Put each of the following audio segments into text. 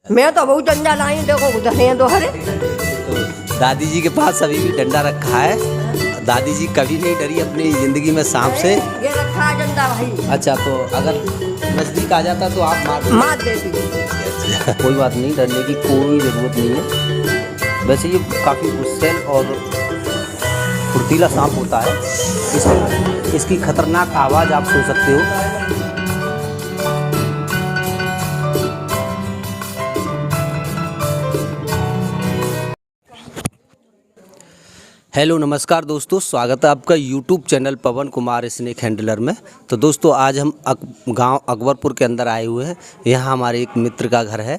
मैं तो बहुत डंडा लाई, देखो उधर हैं तो हरे। तो दादी जी के पास अभी भी डंडा रखा है। दादी जी कभी नहीं डरी अपनी जिंदगी में सांप से। ये रखा है डंडा भाई। अच्छा, तो अगर नजदीक आ जाता तो आप मार देती। कोई बात नहीं, डरने की कोई ज़रूरत नहीं है। वैसे ये काफ़ी गुस्सैल और फुर्तीला सांप होता है। इसकी खतरनाक आवाज़ आप सुन सकते हो। हेलो नमस्कार दोस्तों, स्वागत है आपका यूट्यूब चैनल पवन कुमार स्नेक हैंडलर में। तो दोस्तों आज हम गांव अकबरपुर के अंदर आए हुए हैं। यहाँ हमारे एक मित्र का घर है,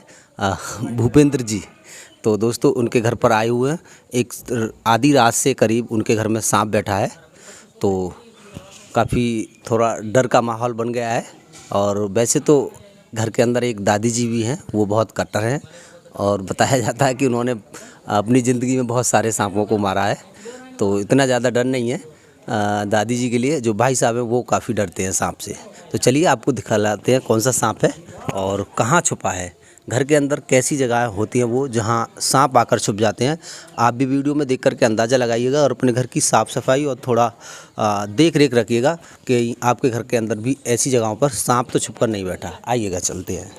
भूपेंद्र जी। तो दोस्तों उनके घर पर आए हुए हैं। एक आधी रात से करीब उनके घर में सांप बैठा है। तो काफ़ी थोड़ा डर का माहौल बन गया है। और वैसे तो घर के अंदर एक दादी जी भी हैं, वो बहुत कट्टर हैं और बताया जाता है कि उन्होंने अपनी ज़िंदगी में बहुत सारे सांपों को मारा है। तो इतना ज़्यादा डर नहीं है दादी जी के लिए। जो भाई साहब हैं वो काफ़ी डरते हैं सांप से। तो चलिए आपको दिखाते हैं कौन सा सांप है और कहाँ छुपा है। घर के अंदर कैसी जगह होती हैं वो जहाँ सांप आकर छुप जाते हैं। आप भी वीडियो में देख करके अंदाज़ा लगाइएगा और अपने घर की साफ़ सफाई और थोड़ा देख रेख रखिएगा कि आपके घर के अंदर भी ऐसी जगहों पर सांप तो छुप कर नहीं बैठा। आइएगा चलते हैं।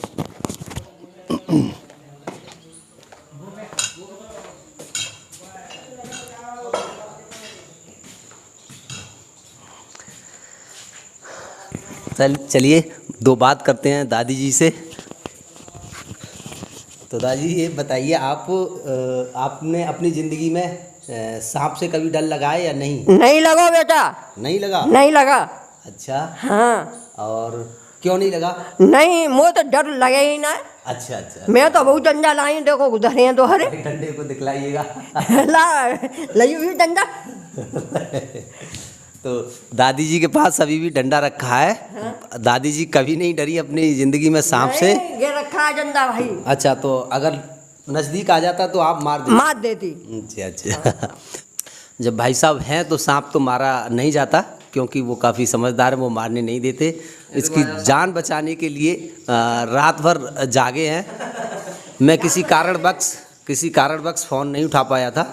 चलिए दो बात करते हैं दादी जी से। तो दादी ये बताइए, आपने अपनी ज़िंदगी में सांप से कभी डर लगा है या नहीं? नहीं लगा बेटा। नहीं लगा? नहीं लगा। अच्छा। हाँ। और क्यों नहीं लगा? नहीं, मुझे तो डर लगे ही ना। अच्छा अच्छा। मैं तो बहुत डंडा लाई, देखो उधर हैं तो हरे। डंडे को दिखलाइएगा। लई हुई डंडा। तो दादी जी के पास अभी भी डंडा रखा है। हाँ? दादी जी कभी नहीं डरी अपनी ज़िंदगी में सांप से। ये रखा है डंडा भाई। अच्छा, तो अगर नज़दीक आ जाता तो आप मार देती। अच्छा अच्छा। जब भाई साहब हैं तो सांप तो मारा नहीं जाता, क्योंकि वो काफ़ी समझदार है, वो मारने नहीं देते। इसकी जान बचाने के लिए रात भर जागे हैं। मैं किसी कारणवश फ़ोन नहीं उठा पाया था।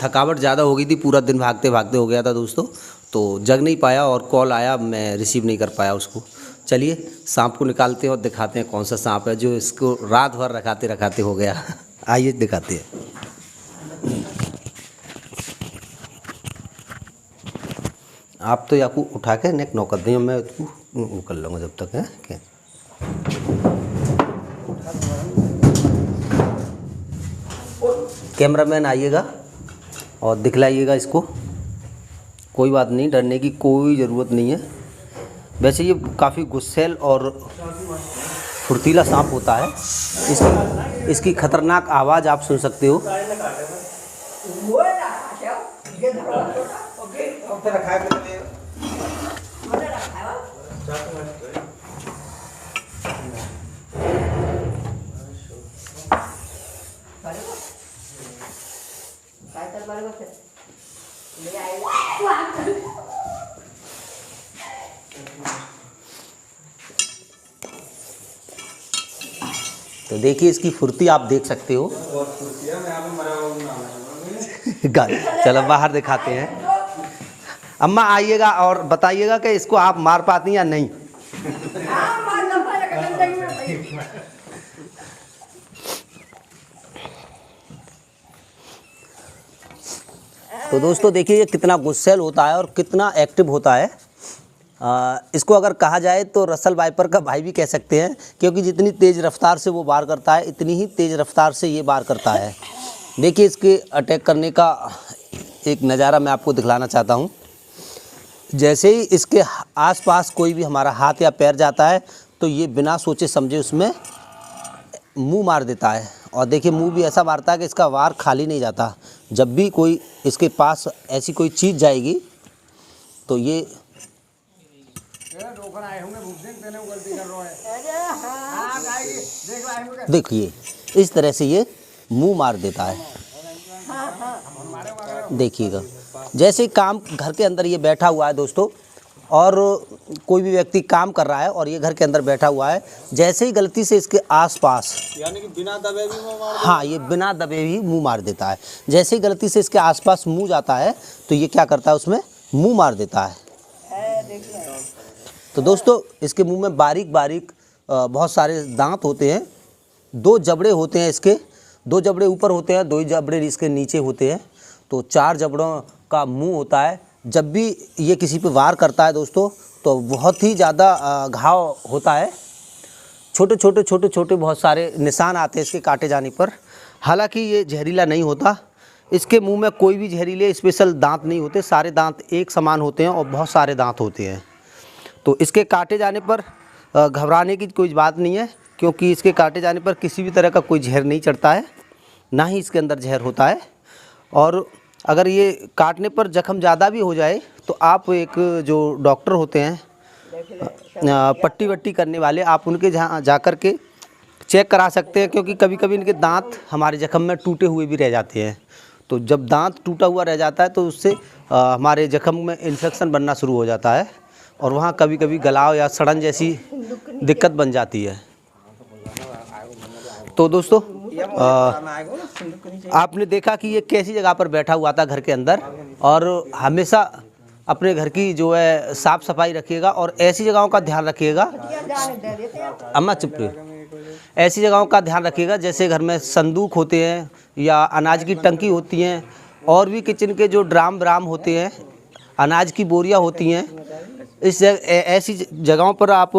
थकावट ज़्यादा हो गई थी, पूरा दिन भागते भागते हो गया था दोस्तों। तो जग नहीं पाया और कॉल आया, मैं रिसीव नहीं कर पाया उसको। चलिए सांप को निकालते हैं और दिखाते हैं कौन सा सांप है जो इसको रात भर रखाते हो गया। आइए दिखाते हैं। आप तो याकू उठा के नेक नौ कर दें, मैं उसको कर लूँगा जब तक है क्या। कैमरामैन आइएगा और दिखलाइएगा इसको। कोई बात नहीं, डरने की कोई ज़रूरत नहीं है। वैसे ये काफ़ी गुस्सैल और फुर्तीला सांप होता है। इसकी खतरनाक आवाज़ आप सुन सकते हो। तो देखिए इसकी फुर्ती आप देख सकते हो। चलो बाहर दिखाते हैं। अम्मा आइएगा और बताइएगा कि इसको आप मार पाती या नहीं। तो दोस्तों देखिए ये कितना गुस्सैल होता है और कितना एक्टिव होता है। इसको अगर कहा जाए तो रसल वाइपर का भाई भी कह सकते हैं, क्योंकि जितनी तेज़ रफ्तार से वो वार करता है इतनी ही तेज़ रफ्तार से ये वार करता है। देखिए इसके अटैक करने का एक नज़ारा मैं आपको दिखलाना चाहता हूँ। जैसे ही इसके आसपास कोई भी हमारा हाथ या पैर जाता है तो ये बिना सोचे समझे उसमें मुंह मार देता है। और देखिए मुंह भी ऐसा मारता है कि इसका वार खाली नहीं जाता। जब भी कोई इसके पास ऐसी कोई चीज़ जाएगी तो ये देखिए इस तरह से ये मुंह मार देता है। देखिएगा जैसे ही काम घर के अंदर ये बैठा हुआ है दोस्तों, और कोई भी व्यक्ति काम कर रहा है और ये घर के अंदर बैठा हुआ है, जैसे ही गलती से इसके आसपास, यानी कि बिना दबे भी मुंह मार, हाँ ये बिना दबे भी मुंह मार देता है। जैसे ही गलती से इसके आसपास मुंह जाता है तो ये क्या करता है, उसमें मुंह मार देता है। तो दोस्तों इसके मुंह में बारीक बारीक बहुत सारे दांत होते हैं, 2 जबड़े होते हैं इसके, 2 जबड़े ऊपर होते हैं, 2 जबड़े इसके नीचे होते हैं, तो 4 जबड़ों का मुंह होता है। जब भी ये किसी पे वार करता है दोस्तों तो बहुत ही ज़्यादा घाव होता है, छोटे छोटे बहुत सारे निशान आते हैं इसके काटे जाने पर। हालांकि ये जहरीला नहीं होता, इसके मुंह में कोई भी जहरीले स्पेशल दांत नहीं होते, सारे दांत एक समान होते हैं और बहुत सारे दांत होते हैं। तो इसके काटे जाने पर घबराने की कोई बात नहीं है, क्योंकि इसके काटे जाने पर किसी भी तरह का कोई जहर नहीं चढ़ता है, ना ही इसके अंदर जहर होता है। और अगर ये काटने पर जख्म ज़्यादा भी हो जाए तो आप एक जो डॉक्टर होते हैं पट्टी वट्टी करने वाले, आप उनके जहाँ जा कर के चेक करा सकते हैं, क्योंकि कभी कभी इनके दांत हमारे जख्म में टूटे हुए भी रह जाते हैं। तो जब दांत टूटा हुआ रह जाता है तो उससे हमारे जख्म में इन्फेक्शन बनना शुरू हो जाता है और वहाँ कभी कभी गलाव या सड़न जैसी दिक्कत बन जाती है। तो दोस्तों आपने देखा कि ये कैसी जगह पर बैठा हुआ था घर के अंदर, और हमेशा अपने घर की जो है साफ़ सफाई रखिएगा और ऐसी जगहों का ध्यान रखिएगा, अम्मा चुप रहिए, ऐसी जगहों का ध्यान रखिएगा जैसे घर में संदूक होते हैं या अनाज की टंकी होती हैं, और भी किचन के जो ड्राम ब्राम होते हैं, अनाज की बोरियां होती हैं, ऐसी जगहों पर आप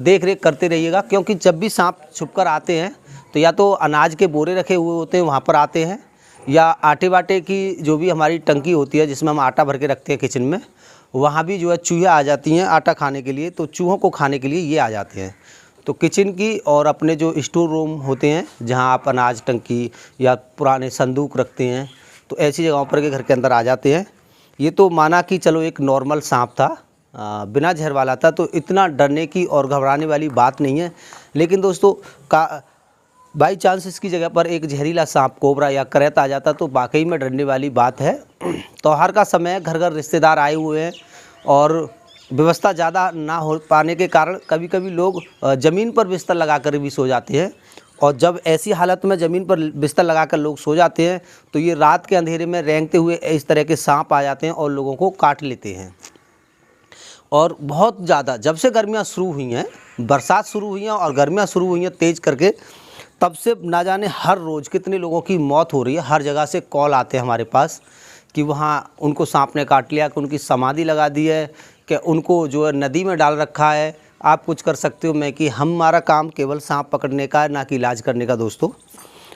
देख रेख करते रहिएगा, क्योंकि जब भी सांप छुपकर आते हैं तो या तो अनाज के बोरे रखे हुए होते हैं वहाँ पर आते हैं, या आटे वाटे की जो भी हमारी टंकी होती है जिसमें हम आटा भर के रखते हैं किचन में, वहाँ भी जो है चूहे आ जाती हैं आटा खाने के लिए, तो चूहों को खाने के लिए ये आ जाते हैं। तो किचन की और अपने जो स्टोर रूम होते हैं जहाँ आप अनाज टंकी या पुराने संदूक रखते हैं, तो ऐसी जगहों पर के घर के अंदर आ जाते हैं। ये तो माना कि चलो एक नॉर्मल सांप था, बिना जहर वाला था, तो इतना डरने की और घबराने वाली बात नहीं है। लेकिन दोस्तों बाई चांस इसकी जगह पर एक जहरीला सांप, कोबरा या करैत आ जाता तो वाकई में डरने वाली बात है। त्योहार का समय, घर घर रिश्तेदार आए हुए हैं और व्यवस्था ज़्यादा ना हो पाने के कारण कभी कभी लोग ज़मीन पर बिस्तर लगाकर भी सो जाते हैं, और जब ऐसी हालत में ज़मीन पर बिस्तर लगाकर लोग सो जाते हैं तो ये रात के अंधेरे में रेंगते हुए इस तरह के सांप आ जाते हैं और लोगों को काट लेते हैं। और बहुत ज़्यादा जब से गर्मियाँ शुरू हुई हैं, बरसात शुरू हुई हैं और गर्मियाँ शुरू हुई हैं तेज़ करके, तब से ना जाने हर रोज़ कितने लोगों की मौत हो रही है। हर जगह से कॉल आते हैं हमारे पास कि वहाँ उनको सांप ने काट लिया, कि उनकी समाधि लगा दी है, कि उनको जो है नदी में डाल रखा है, आप कुछ कर सकते हो। मैं कि हमारा काम केवल सांप पकड़ने का है, ना कि इलाज करने का। दोस्तों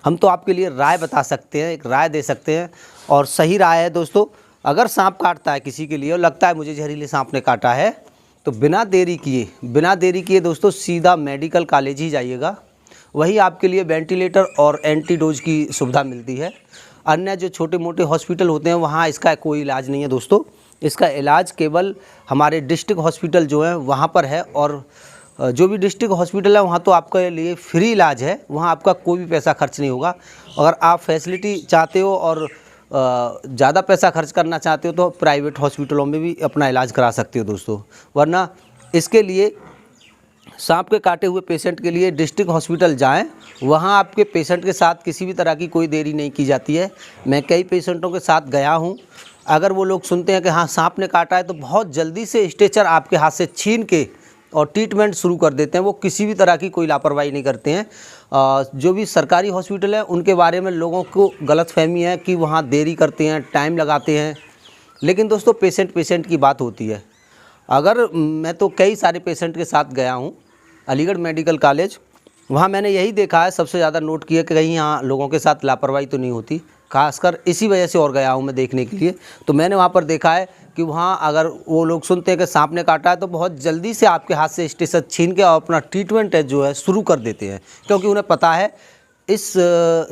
हम तो आपके लिए राय बता सकते हैं, एक राय दे सकते हैं, और सही राय है दोस्तों। अगर सांप काटता है किसी के लिए और लगता है मुझे जहरीले सांप ने काटा है, तो बिना देरी किए दोस्तों सीधा मेडिकल कॉलेज ही जाइएगा। वही आपके लिए वेंटिलेटर और एंटीडोज की सुविधा मिलती है। अन्य जो छोटे मोटे हॉस्पिटल होते हैं वहाँ इसका कोई इलाज नहीं है दोस्तों। इसका इलाज केवल हमारे डिस्ट्रिक्ट हॉस्पिटल जो है वहाँ पर है, और जो भी डिस्ट्रिक्ट हॉस्पिटल है वहाँ तो आपके लिए फ्री इलाज है, वहाँ आपका कोई भी पैसा खर्च नहीं होगा। अगर आप फैसिलिटी चाहते हो और ज़्यादा पैसा खर्च करना चाहते हो तो प्राइवेट हॉस्पिटलों में भी अपना इलाज करा सकते हो दोस्तों। वरना इसके लिए सांप के काटे हुए पेशेंट के लिए डिस्ट्रिक्ट हॉस्पिटल जाएं, वहां आपके पेशेंट के साथ किसी भी तरह की कोई देरी नहीं की जाती है। मैं कई पेशेंटों के साथ गया हूं, अगर वो लोग सुनते हैं कि हाँ सांप ने काटा है तो बहुत जल्दी से स्ट्रेचर आपके हाथ से छीन के और ट्रीटमेंट शुरू कर देते हैं। वो किसी भी तरह की कोई लापरवाही नहीं करते हैं। जो भी सरकारी हॉस्पिटल है उनके बारे में लोगों को गलतफहमी है कि वहाँ देरी करते हैं, टाइम लगाते हैं, लेकिन दोस्तों पेशेंट की बात होती है। अगर मैं तो कई सारे पेशेंट के साथ गया हूँ अलीगढ़ मेडिकल कॉलेज, वहाँ मैंने यही देखा है, सबसे ज़्यादा नोट किया कि कहीं यहाँ लोगों के साथ लापरवाही तो नहीं होती। खासकर इसी वजह से और गया हूँ मैं देखने के लिए। तो मैंने वहाँ पर देखा है कि वहाँ अगर वो लोग सुनते हैं कि सांप ने काटा है तो बहुत जल्दी से आपके हाथ से स्ट्रेचर छीन के और अपना ट्रीटमेंट है जो है शुरू कर देते हैं, क्योंकि उन्हें पता है इस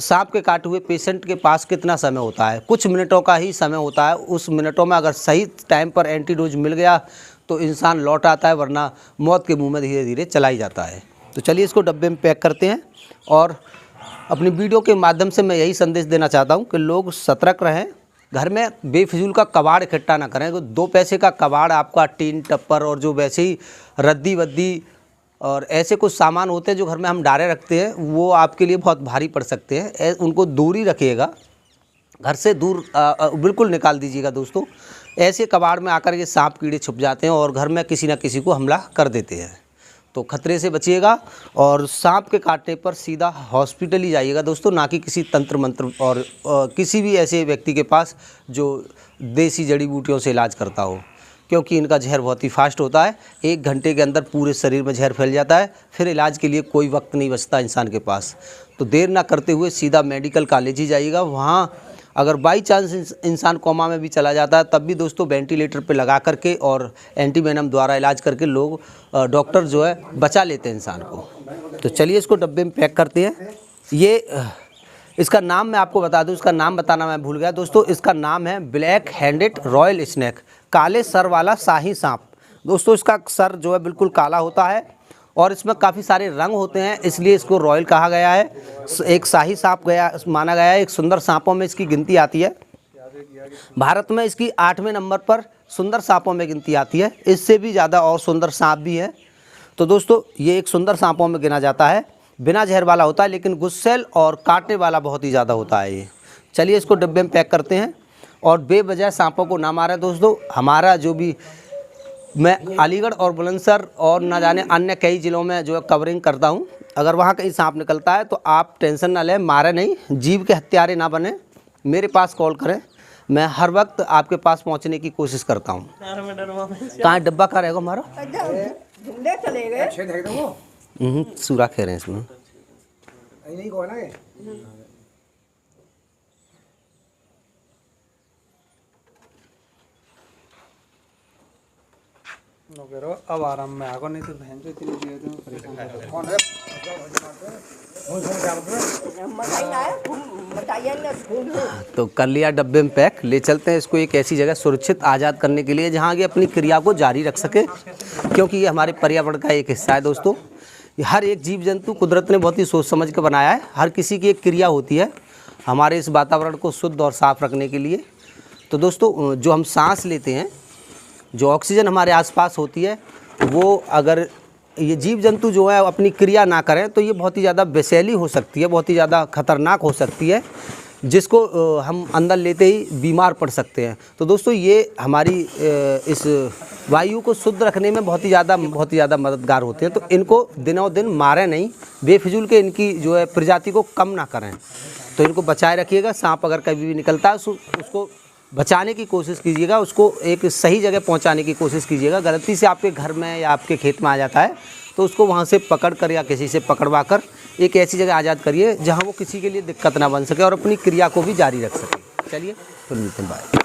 सांप के काटे हुए पेशेंट के पास कितना समय होता है। कुछ मिनटों का ही समय होता है। उस मिनटों में अगर सही टाइम पर एंटीडोज मिल गया तो इंसान लौट आता है, वरना मौत के मुंह में धीरे धीरे चला ही जाता है। तो चलिए इसको डब्बे में पैक करते हैं, और अपनी वीडियो के माध्यम से मैं यही संदेश देना चाहता हूं कि लोग सतर्क रहें, घर में बेफिजूल का कबाड़ इकट्ठा ना करें। तो 2 पैसे का कबाड़ आपका टीन टप्पर और जो वैसे ही रद्दी वद्दी और ऐसे कुछ सामान होते हैं जो घर में हम डाले रखते हैं, वो आपके लिए बहुत भारी पड़ सकते हैं। उनको दूर ही रखिएगा, घर से दूर बिल्कुल निकाल दीजिएगा दोस्तों। ऐसे कबाड़ में आकर के सांप कीड़े छुप जाते हैं और घर में किसी न किसी को हमला कर देते हैं। तो खतरे से बचिएगा और सांप के काटने पर सीधा हॉस्पिटल ही जाइएगा दोस्तों, ना कि किसी तंत्र मंत्र और किसी भी ऐसे व्यक्ति के पास जो देसी जड़ी बूटियों से इलाज करता हो, क्योंकि इनका जहर बहुत ही फास्ट होता है। 1 घंटे के अंदर पूरे शरीर में जहर फैल जाता है, फिर इलाज के लिए कोई वक्त नहीं बचता इंसान के पास। तो देर ना करते हुए सीधा मेडिकल कॉलेज ही जाइएगा। वहाँ अगर बाई चांस इंसान कोमा में भी चला जाता है, तब भी दोस्तों वेंटिलेटर पे लगा करके और एंटीवेनम द्वारा इलाज करके लोग डॉक्टर जो है बचा लेते हैं इंसान को। तो चलिए इसको डब्बे में पैक करते हैं। ये इसका नाम मैं आपको बता दूं, इसका नाम बताना मैं भूल गया दोस्तों। इसका नाम है ब्लैक हैंडेड रॉयल स्नेक, काले सर वाला शाही सांप। दोस्तों इसका सर जो है बिल्कुल काला होता है और इसमें काफ़ी सारे रंग होते हैं, इसलिए इसको रॉयल कहा गया है। एक शाही सांप माना गया है। एक सुंदर सांपों में इसकी गिनती आती है। भारत में इसकी 8वें नंबर पर सुंदर सांपों में गिनती आती है। इससे भी ज़्यादा और सुंदर सांप भी है। तो दोस्तों ये एक सुंदर सांपों में गिना जाता है। बिना जहर वाला होता है, लेकिन गुस्सेल और काटने वाला बहुत ही ज़्यादा होता है ये। चलिए इसको डब्बे में पैक करते हैं और बेवजह सांपों को ना मारें दोस्तों। हमारा जो भी मैं अलीगढ़ और बुलंदशहर और न जाने अन्य कई ज़िलों में जो है कवरिंग करता हूं। अगर वहां कहीं सांप निकलता है तो आप टेंशन ना लें, मारे नहीं, जीव के हत्यारे ना बने, मेरे पास कॉल करें। मैं हर वक्त आपके पास पहुंचने की कोशिश करता हूं। कहाँ डब्बा कहाँ रहेगा हमारा? ले चले गए। सूरा कह रहे हैं इसमें। अब आराम में आगो, नहीं तो बहन जो इतनी दिए तो परेशान कर रहे कौन है। तो कर लिया डब्बे में पैक। ले चलते हैं इसको एक ऐसी जगह सुरक्षित आज़ाद करने के लिए जहाँ आगे अपनी क्रिया को जारी रख सके, क्योंकि ये हमारे पर्यावरण का एक हिस्सा है दोस्तों। हर एक जीव जंतु कुदरत ने बहुत ही सोच समझ कर बनाया है। हर किसी की एक क्रिया होती है हमारे इस वातावरण को शुद्ध और साफ रखने के लिए। तो दोस्तों जो हम सांस लेते हैं, जो ऑक्सीजन हमारे आसपास होती है, वो अगर ये जीव जंतु जो है अपनी क्रिया ना करें तो ये बहुत ही ज़्यादा विषैली हो सकती है, बहुत ही ज़्यादा खतरनाक हो सकती है, जिसको हम अंदर लेते ही बीमार पड़ सकते हैं। तो दोस्तों ये हमारी इस वायु को शुद्ध रखने में बहुत ही ज़्यादा मददगार होते हैं। तो इनको दिनों दिन मारें नहीं, बेफिजूल के इनकी जो है प्रजाति को कम ना करें। तो इनको बचाए रखिएगा। सांप अगर कभी भी निकलता है उसको बचाने की कोशिश कीजिएगा, उसको एक सही जगह पहुंचाने की कोशिश कीजिएगा। गलती से आपके घर में या आपके खेत में आ जाता है तो उसको वहां से पकड़ कर या किसी से पकड़वा कर एक ऐसी जगह आज़ाद करिए जहां वो किसी के लिए दिक्कत ना बन सके और अपनी क्रिया को भी जारी रख सके। चलिए फिर मिलते हैं, बाय।